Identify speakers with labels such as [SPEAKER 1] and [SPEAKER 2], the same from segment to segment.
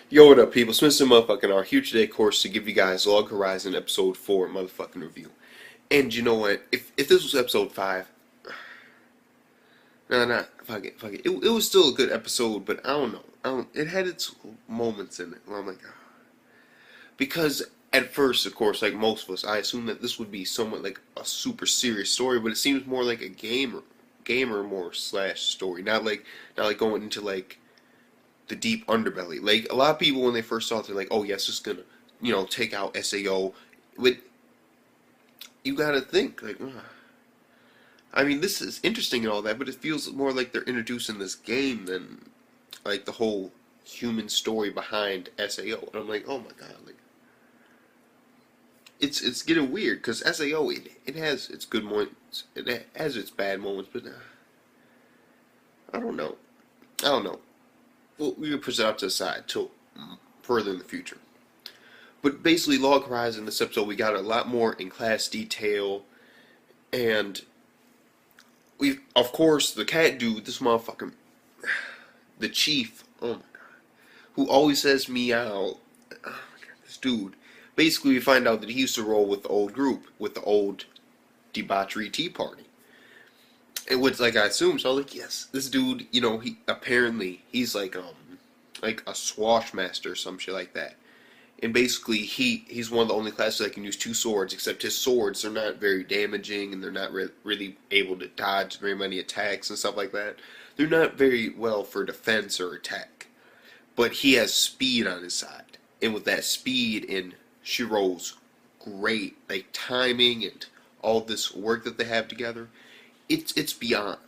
[SPEAKER 1] Yo, what up, people? Smith and motherfucking R here today, of course, to give you guys Log Horizon Episode 4 motherfucking review. And you know what? If this was Episode 5, fuck it, fuck it. It was still a good episode, but I don't know. It had its moments in it where I'm like, ah. Because at first, of course, like most of us, I assumed that this would be somewhat like a super serious story, but it seems more like a gamer more slash story, not like going into like the deep underbelly. Like a lot of people when they first saw it, they're like, "Oh yes, it's gonna, take out SAO." But you gotta think like, ugh. I mean, this is interesting and all that, but it feels more like they're introducing this game than like the whole human story behind SAO. And I'm like, oh my god, like it's getting weird because SAO it has its good moments, it has its bad moments, but I don't know, I don't know. Well, we can push it out to the side till further in the future. But basically, Log Horizon, this episode, we got a lot more in class detail, and we, of course, the cat dude, this motherfucker, the chief, oh my god, who always says meow, oh my god, this dude. Basically, we find out that he used to roll with the old group, with the old debauchery tea party. And which, like, I assumed, so I was like, yes, this dude, he apparently he's like a swash master or some shit like that. And basically, he's one of the only classes that can use two swords. Except his swords, they're not very damaging, and they're not really able to dodge very many attacks and stuff like that. They're not very well for defense or attack. But he has speed on his side, and with that speed and Shiro's great like timing and all this work that they have together, it's beyond.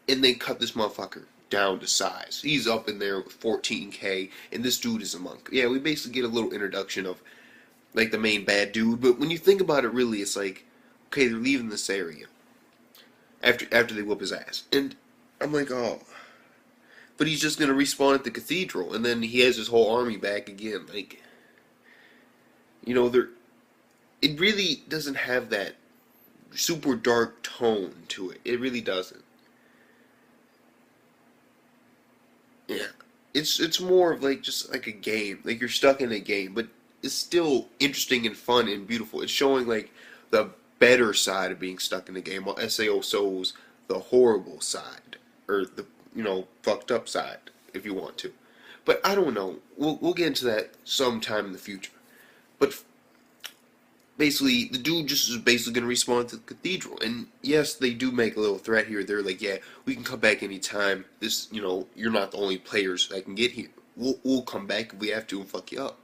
[SPEAKER 1] And they cut this motherfucker down to size. He's up in there with 14K, and this dude is a monk. Yeah, we basically get a little introduction of like the main bad dude, but when you think about it, really, it's like, okay, they're leaving this area after they whoop his ass, and I'm like, oh, but he's just gonna respawn at the cathedral, and then he has his whole army back again. Like, there, it really doesn't have that super dark tone to it. It really doesn't. Yeah, it's more of like just like a game. Like you're stuck in a game, but it's still interesting and fun and beautiful. It's showing like the better side of being stuck in a game, while SAO shows the horrible side or the fucked up side, if you want to. But I don't know. We'll get into that sometime in the future. But basically, the dude just is basically going to respawn to the cathedral. And yes, they do make a little threat here. They're like, yeah, we can come back anytime. This, you're not the only players that can get here. We'll come back if we have to and fuck you up.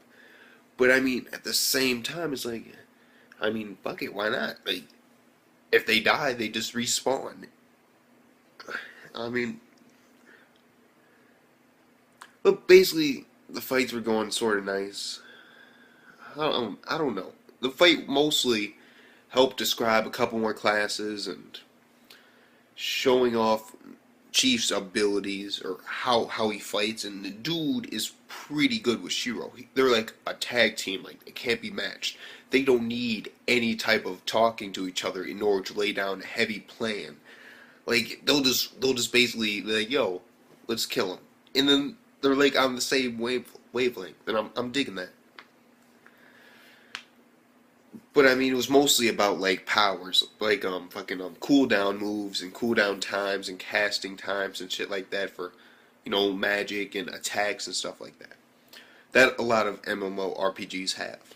[SPEAKER 1] But I mean, at the same time, it's like, I mean, fuck it, why not? Like, if they die, they just respawn. I mean, but basically, the fights were going sort of nice. I don't know. The fight mostly helped describe a couple more classes and showing off Chief's abilities or how he fights. And the dude is pretty good with Shiro. They're like a tag team, like they can't be matched. They don't need any type of talking to each other in order to lay down a heavy plan. Like they'll just basically be like, yo, let's kill him, and then they're like on the same wavelength, and I'm digging that. But I mean, it was mostly about like powers, like fucking cooldown moves and cooldown times and casting times and shit like that for, magic and attacks and stuff like that. That a lot of MMORPGs have.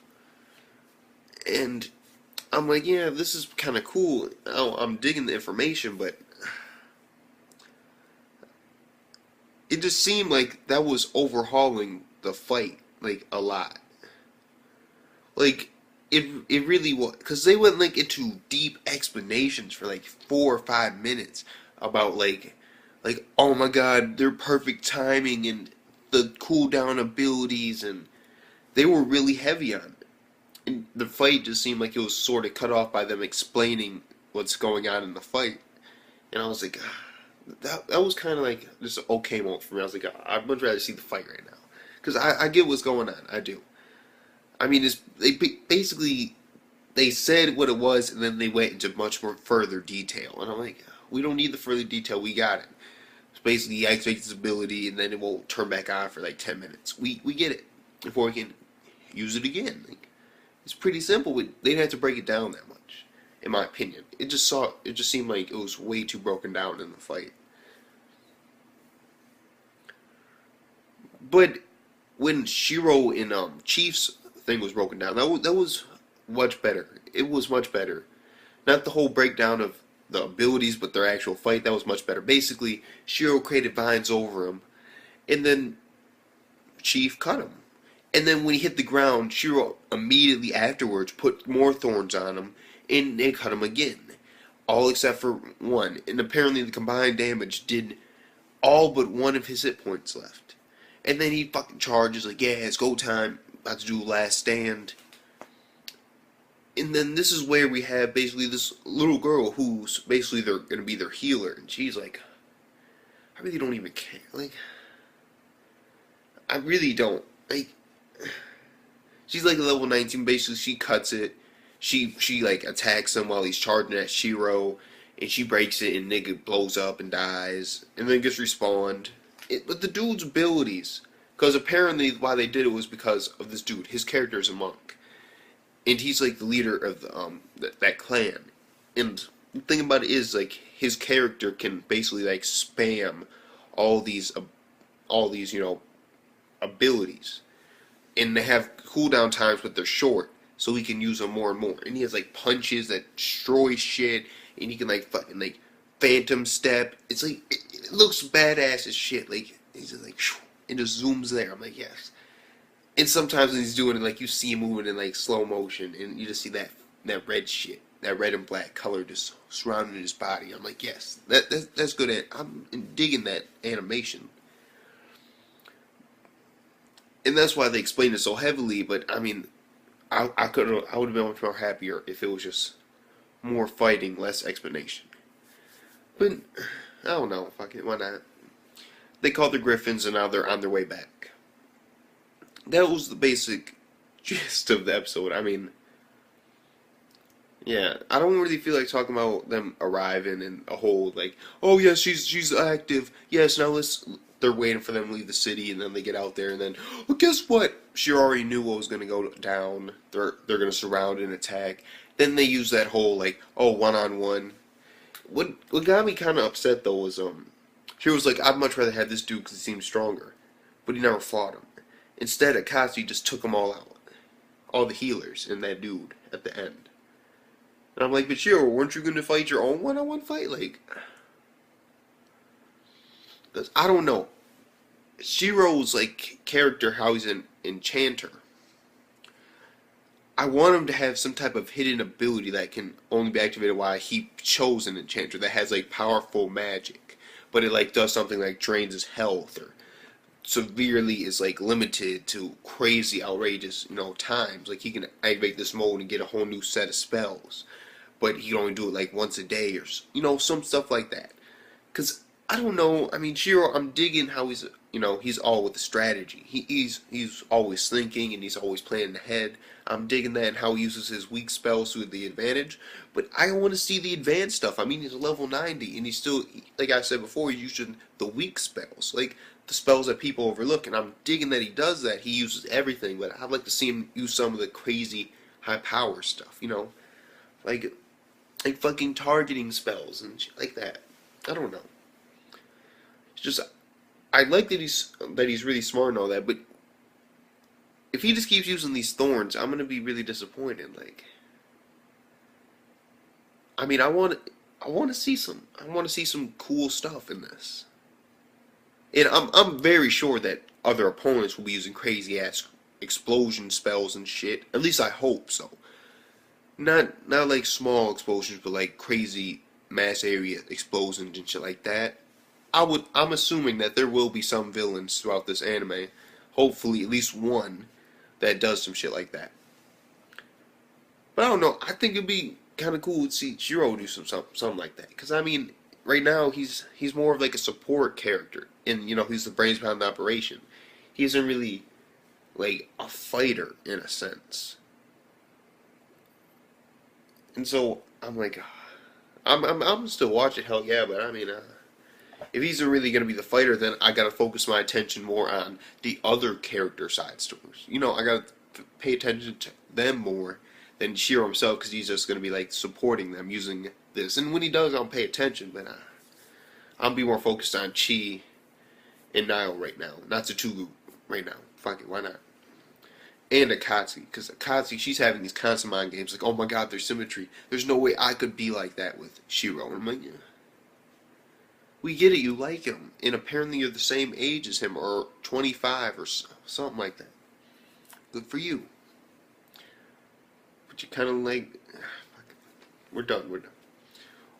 [SPEAKER 1] And I'm like, yeah, this is kind of cool. I'm digging the information, but it just seemed like that was overhauling the fight like a lot. Like it really was, because they went like into deep explanations for like 4 or 5 minutes about like oh my god, their perfect timing and the cooldown abilities, and they were really heavy on it. And the fight just seemed like it was sort of cut off by them explaining what's going on in the fight, and I was like, that was kind of like just an okay moment for me. I was like, I'd much rather see the fight right now, because I get what's going on. I do. I mean, basically they said what it was, and then they went into much more further detail. And I'm like, we don't need the further detail. We got it. It's basically he activates his ability, and then it won't turn back on for like 10 minutes. We get it. before he can use it again. Like, it's pretty simple, but they didn't have to break it down that much, in my opinion. It just seemed like it was way too broken down in the fight. But when Shiro and Chief's thing was broken down, that was much better. It was much better. Not the whole breakdown of the abilities, but their actual fight. That was much better. Basically, Shiro created vines over him, and then Chief cut him. And then when he hit the ground, Shiro immediately afterwards put more thorns on him, and they cut him again. All except for one. And apparently the combined damage did all but one of his hit points left. And then he fucking charges like, yeah, it's go time. About to do last stand. And then this is where we have basically this little girl who's basically they're going to be their healer. And she's like, I really don't even care. Like, I really don't. Like, she's like level 19. Basically, she cuts it. She like attacks him while he's charging at Shiro. And she breaks it and nigga blows up and dies. And then gets respawned. But the dude's abilities, because apparently why they did it was because of this dude. His character is a monk, and he's like the leader of the that clan. And the thing about it is like his character can basically like spam all these abilities, and they have cooldown times, but they're short, so he can use them more and more. And he has like punches that destroy shit, and he can like fucking like phantom step. It's like it looks badass as shit. Like he's just like and just zooms there. I'm like, yes. And sometimes when he's doing it, like you see him moving in like slow motion, and you just see that red shit, that red and black color just surrounding his body. I'm like, yes, that's good. I'm digging that animation, and that's why they explained it so heavily. But I mean, I would have been much more happier if it was just more fighting, less explanation. But I don't know, fuck it, why not? They called the Griffins and now they're on their way back. That was the basic gist of the episode. I mean, yeah, I don't really feel like talking about them arriving and a whole like, oh yeah, she's active. Yes, now they're waiting for them to leave the city, and then they get out there, and then, well, guess what? She already knew what was gonna go down. They're gonna surround and attack. Then they use that whole like, oh, one-on-one. What got me kind of upset though was she was like, I'd much rather have this dude because he seems stronger, but he never fought him. Instead, Akashi just took them all out, all the healers and that dude at the end. And I'm like, but Shiro, weren't you going to fight your own one-on-one fight? Like, I don't know. Shiro's like character, how he's an enchanter. I want him to have some type of hidden ability that can only be activated while he chose an enchanter that has like powerful magic, but it like does something like drains his health or severely is like limited to crazy, outrageous, times. Like he can activate this mode and get a whole new set of spells, but he can only do it like once a day or some stuff like that. Cause I don't know. I mean, Shiro, I'm digging how he's all with the strategy. He's always thinking and he's always planning ahead. I'm digging that and how he uses his weak spells to the advantage. But I want to see the advanced stuff. I mean, he's level 90 and he's still, like I said before, he's using the weak spells, like the spells that people overlook. And I'm digging that he does that. He uses everything, but I'd like to see him use some of the crazy high power stuff. Like fucking targeting spells and shit like that. I don't know. It's just, I like that he's really smart and all that, but if he just keeps using these thorns, I'm gonna be really disappointed. Like, I mean, I want to see some cool stuff in this, and I'm very sure that other opponents will be using crazy ass explosion spells and shit. At least I hope so. Not like small explosions, but like crazy mass area explosions and shit like that. I'm assuming that there will be some villains throughout this anime, hopefully at least one, that does some shit like that. But I don't know, I think it'd be kind of cool to see Shiro do something like that. Because, I mean, right now he's more of like a support character, and, he's the brains behind the operation. He isn't really, like, a fighter, in a sense. And so, I'm like, I'm still watching, hell yeah, but I mean, If he's really gonna be the fighter, then I gotta focus my attention more on the other character side stories. You know, I gotta pay attention to them more than Shiro himself, because he's just gonna be like supporting them using this. And when he does, I'll pay attention, but I'll be more focused on Chi and Nile right now, not Tsutsugu right now. Fuck it, why not? And Akatsuki, because Akatsuki, she's having these constant mind games, like, oh my god, there's symmetry. There's no way I could be like that with Shiro. And I'm like, yeah. We get it, you like him, and apparently you're the same age as him, or 25, or something like that. Good for you. But you kind of like, we're done.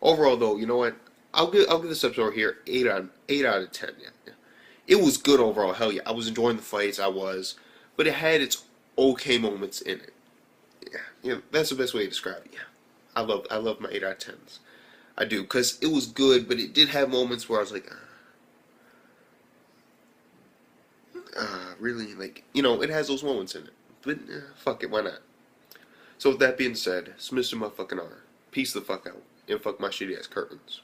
[SPEAKER 1] Overall, though, you know what? I'll give this episode here 8 out of 10. Yeah. It was good overall. Hell yeah, I was enjoying the fights. But it had its okay moments in it. Yeah, that's the best way to describe it. Yeah, I love my 8 out of 10s. I do, because it was good, but it did have moments where I was like, really, like, you know, it has those moments in it. But fuck it, why not? So with that being said, it's Mr. Motherfucking R. Peace the fuck out, and fuck my shitty ass curtains.